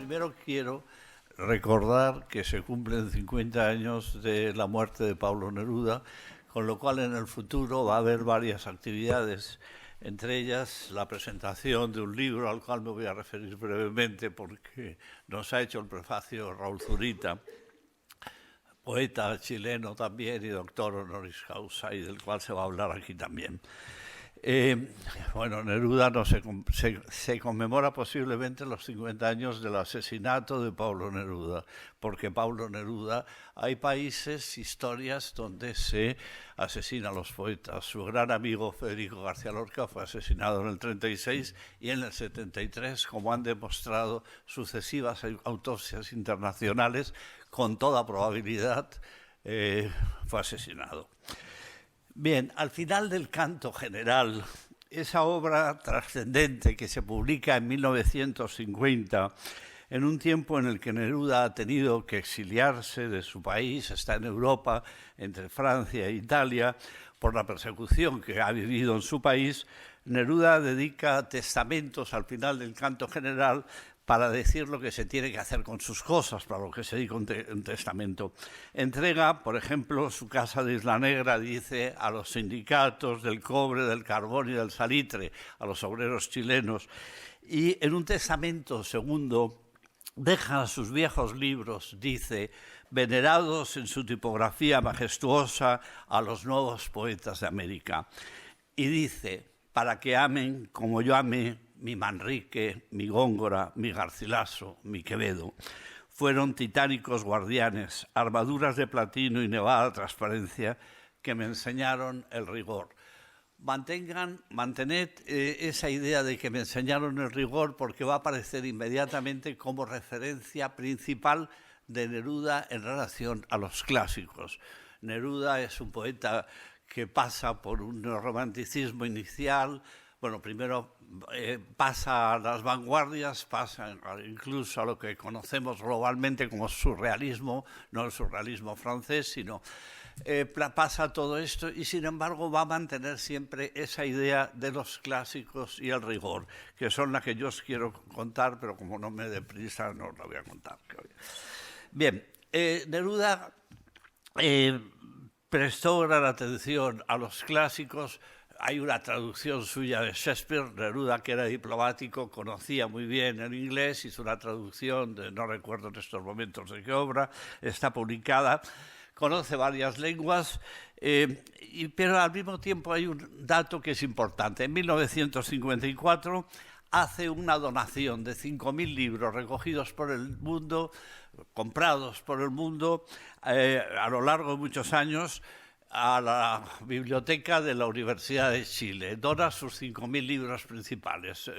primero quiero recordar que se cumplen 50 años de la muerte de Pablo Neruda, con lo cual en el futuro va a haber varias actividades, entre ellas la presentación de un libro al cual me voy a referir brevemente porque nos ha hecho el prefacio Raúl Zurita, poeta chileno también y doctor honoris causa, y del cual se va a hablar aquí también. Bueno, Neruda se conmemora posiblemente los 50 años del asesinato de Pablo Neruda, porque Pablo Neruda, hay países, historias donde se asesina a los poetas. Su gran amigo Federico García Lorca fue asesinado en el 36 y en el 73, como han demostrado sucesivas autopsias internacionales, con toda probabilidad fue asesinado. Bien, al final del Canto General, esa obra trascendente que se publica en 1950, en un tiempo en el que Neruda ha tenido que exiliarse de su país, está en Europa, entre Francia e Italia, por la persecución que ha vivido en su país, Neruda dedica testamentos al final del Canto General para decir lo que se tiene que hacer con sus cosas, para lo que se dedica un testamento. Entrega, por ejemplo, su casa de Isla Negra, dice, a los sindicatos del cobre, del carbón y del salitre, a los obreros chilenos. Y en un testamento segundo deja sus viejos libros, dice, venerados en su tipografía majestuosa a los nuevos poetas de América. Y dice, para que amen como yo amé, mi Manrique, mi Góngora, mi Garcilaso, mi Quevedo. Fueron titánicos guardianes, armaduras de platino y nevada transparencia que me enseñaron el rigor. Mantened esa idea de que me enseñaron el rigor porque va a aparecer inmediatamente como referencia principal de Neruda en relación a los clásicos. Neruda es un poeta que pasa por un romanticismo inicial. Bueno, primero pasa a las vanguardias, pasa incluso a lo que conocemos globalmente como surrealismo, no el surrealismo francés, sino pasa todo esto y sin embargo va a mantener siempre esa idea de los clásicos y el rigor, que son las que yo os quiero contar, pero como no me dé prisa no os la voy a contar. Bien, Neruda prestó gran atención a los clásicos. Hay una traducción suya de Shakespeare. Neruda, que era diplomático, conocía muy bien el inglés, hizo una traducción de, no recuerdo en estos momentos de qué obra, está publicada, conoce varias lenguas, pero al mismo tiempo hay un dato que es importante. En 1954 hace una donación de 5.000 libros recogidos por el mundo, comprados por el mundo a lo largo de muchos años, a la biblioteca de la Universidad de Chile. Dona sus 5.000 libros principales.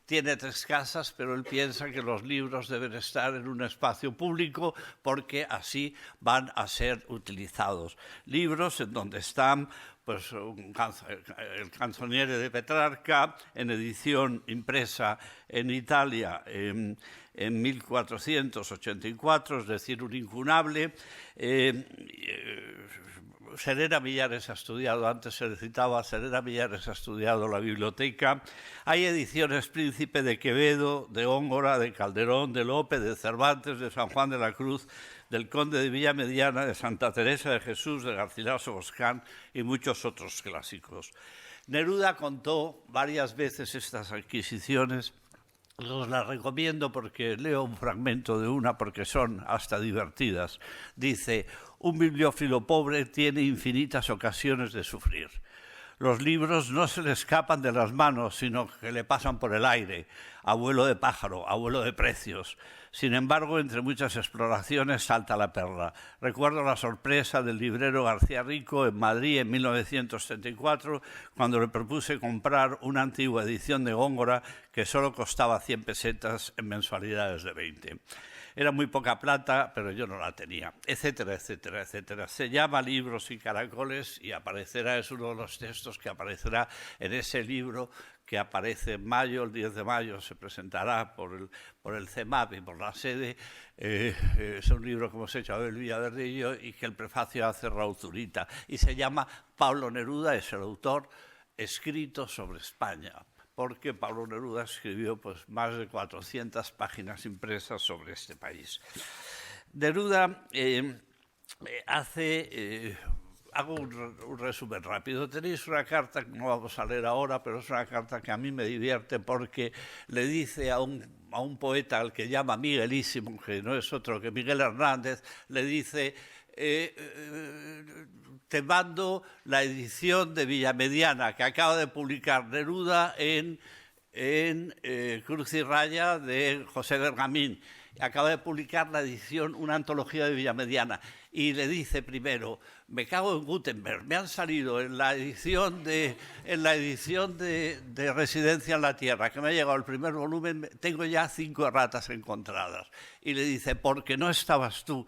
Tiene 3 casas, pero él piensa que los libros deben estar en un espacio público porque así van a ser utilizados. Libros en donde están pues, el Canzoniere de Petrarca, en edición impresa en Italia en 1484, es decir, un incunable. Serena Millares ha estudiado, antes se le citaba, Serena Millares ha estudiado la biblioteca. Hay ediciones Príncipe de Quevedo, de Góngora, de Calderón, de Lope, de Cervantes, de San Juan de la Cruz, del Conde de Villamediana, de Santa Teresa de Jesús, de Garcilaso Boscán y muchos otros clásicos. Neruda contó varias veces estas adquisiciones. Os las recomiendo porque leo un fragmento de una porque son hasta divertidas. Dice, un bibliófilo pobre tiene infinitas ocasiones de sufrir. Los libros no se le escapan de las manos, sino que le pasan por el aire, a vuelo de pájaro, a vuelo de precios. Sin embargo, entre muchas exploraciones salta la perla. Recuerdo la sorpresa del librero García Rico en Madrid en 1934, cuando le propuse comprar una antigua edición de Góngora que solo costaba 100 pesetas en mensualidades de 20. Era muy poca plata, pero yo no la tenía, etcétera, etcétera, etcétera. Se llama Libros y Caracoles y aparecerá, es uno de los textos que aparecerá en ese libro que aparece en mayo, el 10 de mayo se presentará por el CEMAP y por la sede. Es un libro que hemos hecho Abel Villaverdillo y que el prefacio hace Raúl Zurita. Y se llama Pablo Neruda, es el autor, escrito sobre España. porque Pablo Neruda escribió pues, más de 400 páginas impresas sobre este país. Neruda hago un resumen rápido. Tenéis una carta que no vamos a leer ahora, pero es una carta que a mí me divierte porque le dice a un poeta al que llama Miguelísimo, que no es otro que Miguel Hernández, le dice: te mando la edición de Villamediana que acaba de publicar Neruda en Cruz y Raya de José Bergamín. Acaba de publicar la edición, una antología de Villamediana, y le dice primero: me cago en Gutenberg, me han salido en la edición de Residencia en la Tierra, que me ha llegado el primer volumen, tengo ya 5 erratas encontradas. Y le dice: porque no estabas tú.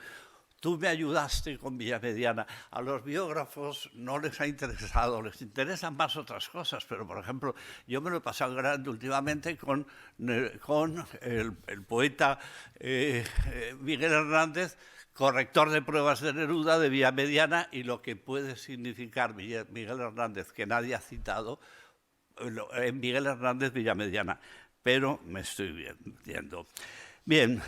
Tú me ayudaste con Villamediana. A los biógrafos no les ha interesado, les interesan más otras cosas, pero, por ejemplo, yo me lo he pasado grande últimamente con el poeta Miguel Hernández, corrector de pruebas de Neruda, de Villamediana, y lo que puede significar Miguel Hernández, que nadie ha citado, en Miguel Hernández Villamediana. Pero me estoy viendo. Bien.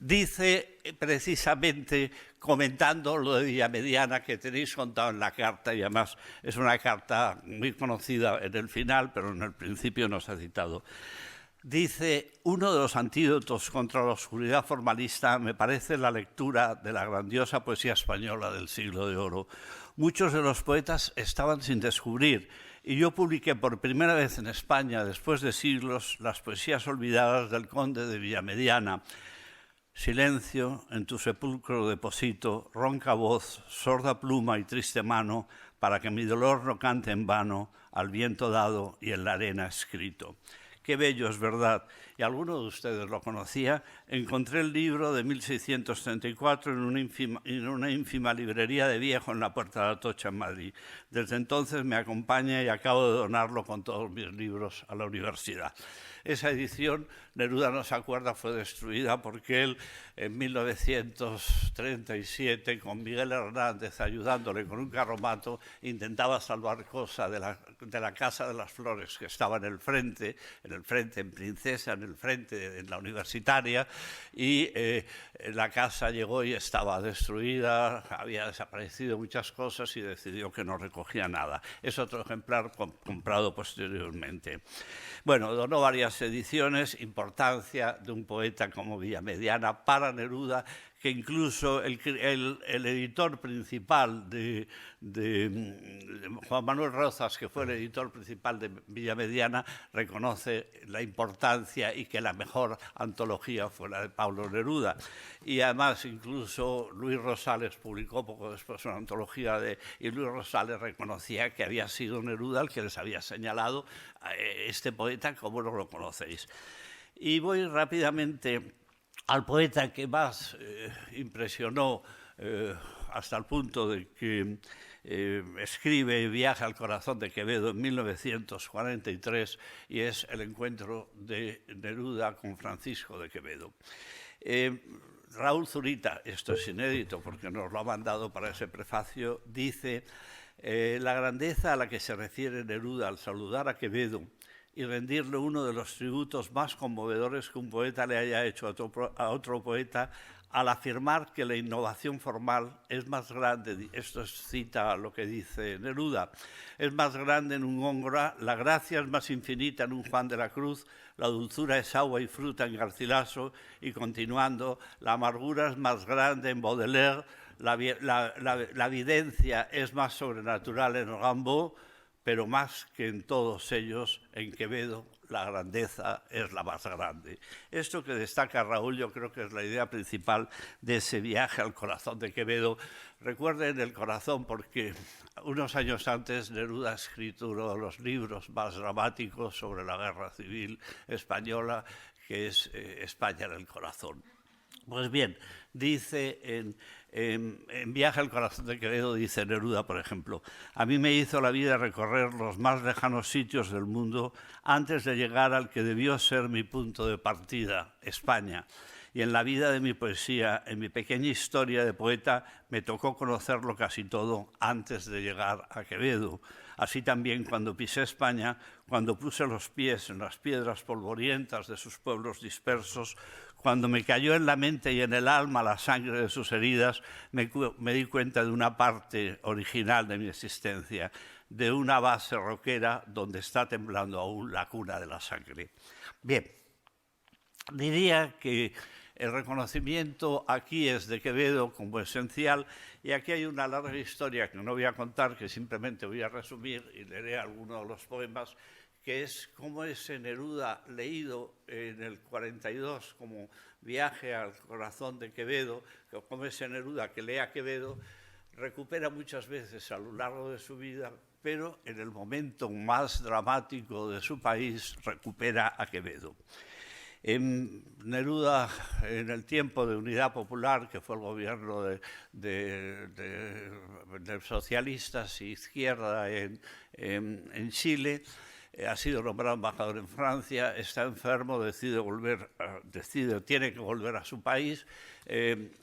Dice precisamente, comentando lo de Villamediana, que tenéis contado en la carta, y además es una carta muy conocida en el final, pero en el principio no se ha citado. Dice: uno de los antídotos contra la oscuridad formalista me parece la lectura de la grandiosa poesía española del Siglo de Oro. Muchos de los poetas estaban sin descubrir, y yo publiqué por primera vez en España, después de siglos, las poesías olvidadas del conde de Villamediana. Silencio, en tu sepulcro deposito, ronca voz, sorda pluma y triste mano, para que mi dolor no cante en vano, al viento dado y en la arena escrito. Qué bello, es verdad. Y alguno de ustedes lo conocía. Encontré el libro de 1634 en una ínfima librería de viejo en la Puerta de Atocha, en Madrid. Desde entonces me acompaña y acabo de donarlo con todos mis libros a la universidad. Esa edición, Neruda no se acuerda, fue destruida porque él, en 1937, con Miguel Hernández ayudándole con un carromato, intentaba salvar cosas de la Casa de las Flores, que estaba en el frente en Princesa, en el frente en la Universitaria, y la casa llegó y estaba destruida, había desaparecido muchas cosas y decidió que no recogía nada. Es otro ejemplar comprado posteriormente. Bueno, donó varias ediciones. Importancia de un poeta como Villamediana para Neruda, que incluso el editor principal de Juan Manuel Rozas, que fue el editor principal de Villamediana, reconoce la importancia y que la mejor antología fue la de Pablo Neruda. Y además incluso Luis Rosales publicó poco después una antología y Luis Rosales reconocía que había sido Neruda el que les había señalado a este poeta, como no lo conocéis. Y voy rápidamente al poeta que más impresionó hasta el punto de que escribe Viaje al corazón de Quevedo en 1943, y es el encuentro de Neruda con Francisco de Quevedo. Raúl Zurita, esto es inédito porque nos lo ha mandado para ese prefacio, dice: la grandeza a la que se refiere Neruda al saludar a Quevedo y rendirle uno de los tributos más conmovedores que un poeta le haya hecho a otro poeta, al afirmar que la innovación formal es más grande, esto cita lo que dice Neruda, es más grande en un Góngora, la gracia es más infinita en un Juan de la Cruz, la dulzura es agua y fruta en Garcilaso, y continuando, la amargura es más grande en Baudelaire, la evidencia es más sobrenatural en Rimbaud, pero más que en todos ellos, en Quevedo, la grandeza es la más grande. Esto que destaca Raúl, yo creo que es la idea principal de ese viaje al corazón de Quevedo. Recuerden el corazón porque unos años antes Neruda ha escrito uno de los libros más dramáticos sobre la guerra civil española, que es España en el corazón. Pues bien, dice en Viaje al corazón de Quevedo, dice Neruda, por ejemplo: a mí me hizo la vida recorrer los más lejanos sitios del mundo antes de llegar al que debió ser mi punto de partida, España. y en la vida de mi poesía, en mi pequeña historia de poeta, me tocó conocerlo casi todo antes de llegar a Quevedo. Así también cuando pisé España, cuando puse los pies en las piedras polvorientas de sus pueblos dispersos, cuando me cayó en la mente y en el alma la sangre de sus heridas, me di cuenta de una parte original de mi existencia, de una base roquera donde está temblando aún la cuna de la sangre. Bien, diría que el reconocimiento aquí es de Quevedo como esencial, y aquí hay una larga historia que no voy a contar, que simplemente voy a resumir y leeré algunos de los poemas, que es cómo ese Neruda leído en el 42 como viaje al corazón de Quevedo, cómo ese Neruda que lee a Quevedo recupera muchas veces a lo largo de su vida, pero en el momento más dramático de su país recupera a Quevedo. Neruda, en el tiempo de Unidad Popular, que fue el gobierno de socialistas y izquierda en Chile, ha sido nombrado embajador en Francia, está enfermo, tiene que volver a su país.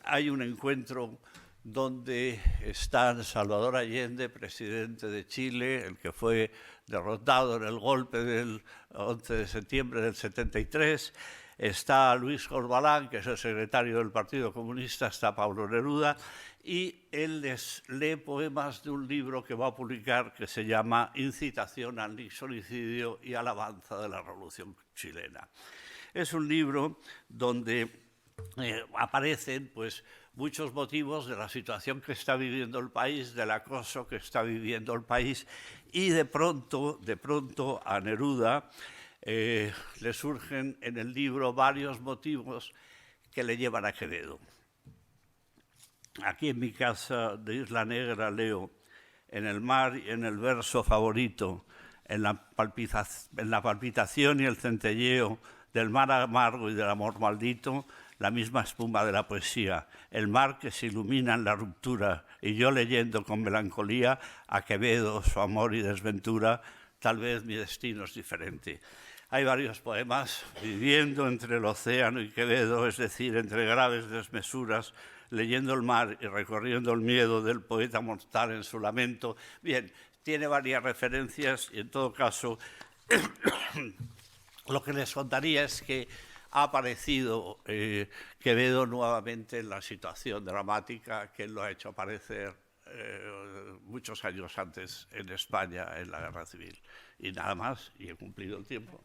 Hay un encuentro donde están Salvador Allende, presidente de Chile, el que fue derrotado en el golpe del 11 de septiembre del 73, está Luis Corbalán, que es el secretario del Partido Comunista, está Pablo Neruda, y él les lee poemas de un libro que va a publicar que se llama Incitación al Nixonicidio y Alabanza de la Revolución Chilena. Es un libro donde aparecen pues muchos motivos de la situación que está viviendo el país, del acoso que está viviendo el país, y de pronto a Neruda le surgen en el libro varios motivos que le llevan a Quevedo. Aquí en mi casa de Isla Negra leo: en el mar y en el verso favorito, en la palpitación y el centelleo del mar amargo y del amor maldito, la misma espuma de la poesía, el mar que se ilumina en la ruptura, y yo leyendo con melancolía a Quevedo, su amor y desventura, tal vez mi destino es diferente. Hay varios poemas, viviendo entre el océano y Quevedo, es decir, entre graves desmesuras, leyendo el mar y recorriendo el miedo del poeta mortal en su lamento. Bien, tiene varias referencias y en todo caso lo que les contaría es que ha aparecido Quevedo nuevamente en la situación dramática que él lo ha hecho aparecer muchos años antes en España en la Guerra Civil. Y nada más, y he cumplido el tiempo.